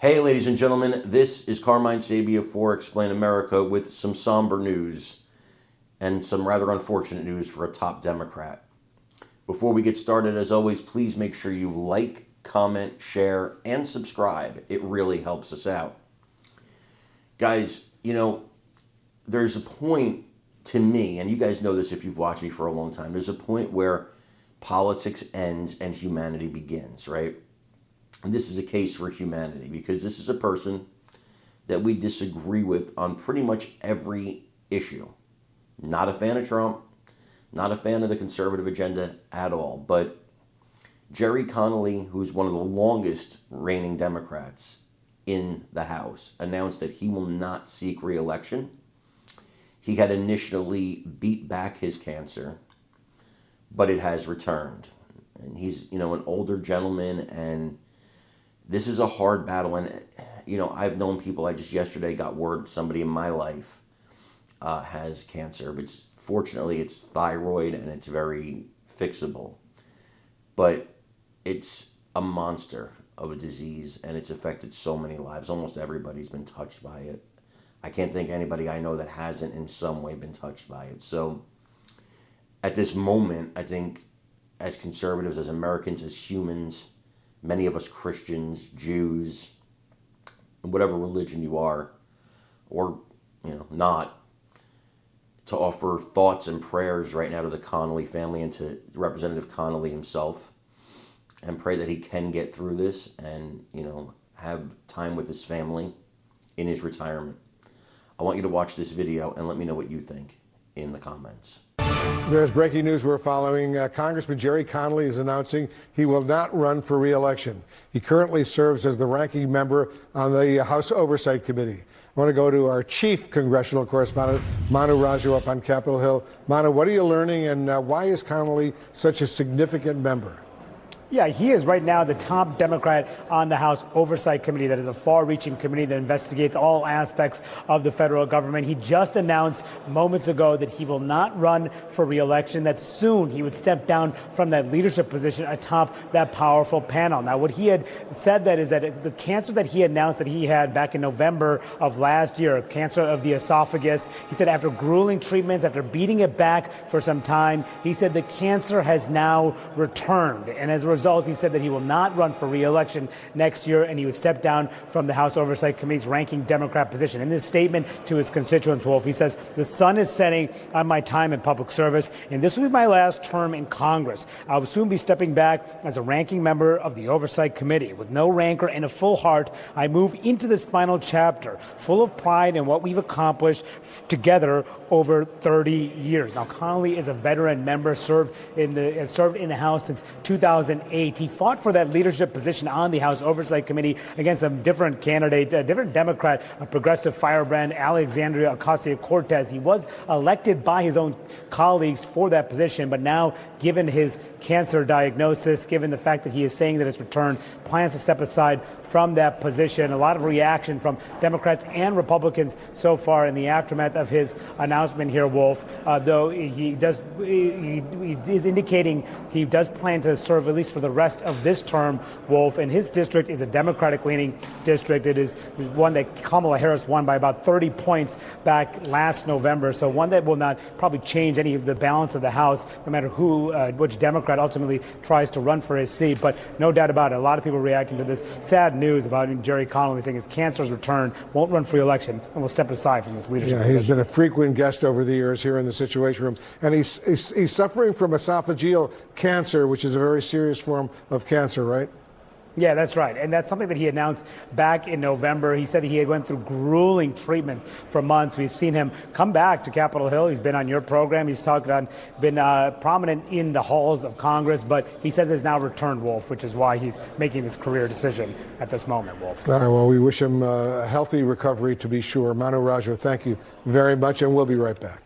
Hey, ladies and gentlemen, this is Carmine Sabia for Explain America with some somber news and some rather unfortunate news for a top Democrat. Before we get started, as always, please make sure you like, comment, share, and subscribe. It really helps us out. Guys, there's a point to me, and you guys know this if you've watched me for a long time, there's a point where politics ends and humanity begins, right? And this is a case for humanity because this is a person that we disagree with on pretty much every issue. Not a fan of Trump, not a fan of the conservative agenda at all. But Jerry Connolly, who's one of the longest reigning Democrats in the House, announced that he will not seek re-election. He had initially beat back his cancer, but it has returned. And he's, an older gentleman, and this is a hard battle. And, I've known people, I just yesterday got word somebody in my life has cancer, but fortunately it's thyroid and it's very fixable. But it's a monster of a disease and it's affected so many lives. Almost everybody's been touched by it. I can't think anybody I know that hasn't in some way been touched by it. So at this moment, I think as conservatives, as Americans, as humans, many of us Christians, Jews, whatever religion you are, or, not, to offer thoughts and prayers right now to the Connolly family and to Representative Connolly himself, and pray that he can get through this and, have time with his family in his retirement. I want you to watch this video and let me know what you think in the comments. There's breaking news we're following. Congressman Jerry Connolly is announcing he will not run for re-election. He currently serves as the ranking member on the House Oversight Committee. I want to go to our chief congressional correspondent, Manu Raju, up on Capitol Hill. Manu, what are you learning, and why is Connolly such a significant member? Yeah, he is right now the top Democrat on the House Oversight Committee. That is a far-reaching committee that investigates all aspects of the federal government. He just announced moments ago that he will not run for re-election, that soon he would step down from that leadership position atop that powerful panel. Now, what he had said that is that the cancer that he announced that he had back in November of last year, cancer of the esophagus, he said after grueling treatments, after beating it back for some time, he said the cancer has now returned. And as a result, he said that he will not run for re-election next year and he would step down from the House Oversight Committee's ranking Democrat position. In this statement to his constituents, Wolf, he says, "The sun is setting on my time in public service, and this will be my last term in Congress. I will soon be stepping back as a ranking member of the Oversight Committee. With no rancor and a full heart, I move into this final chapter, full of pride in what we've accomplished together over 30 years. Now, Connolly is a veteran member, has served in the House since 2008. He fought for that leadership position on the House Oversight Committee against a different candidate, a different Democrat, a progressive firebrand, Alexandria Ocasio-Cortez. He was elected by his own colleagues for that position, but now, given his cancer diagnosis, given the fact that he is saying that his return, plans to step aside from that position. A lot of reaction from Democrats and Republicans so far in the aftermath of his announcement here, Wolf, though he is indicating he does plan to serve at least for the rest of this term, Wolf, and his district is a Democratic-leaning district. It is one that Kamala Harris won by about 30 points back last November, so one that will not probably change any of the balance of the House, no matter which Democrat ultimately tries to run for his seat. But no doubt about it, a lot of people reacting to this sad news about Jerry Connolly saying his cancer's returned, won't run for re-election, and will step aside from this leadership position. He's been a frequent guest over the years here in the Situation Room, and he's suffering from esophageal cancer, which is a very serious form of cancer, right? Yeah, that's right. And that's something that he announced back in November. He said he had went through grueling treatments for months. We've seen him come back to Capitol Hill. He's been on your program. He's been prominent in the halls of Congress, but he says he's now returned, Wolf, which is why he's making this career decision at this moment, Wolf. All right, well, we wish him a healthy recovery, to be sure. Manu Raju, thank you very much, and we'll be right back.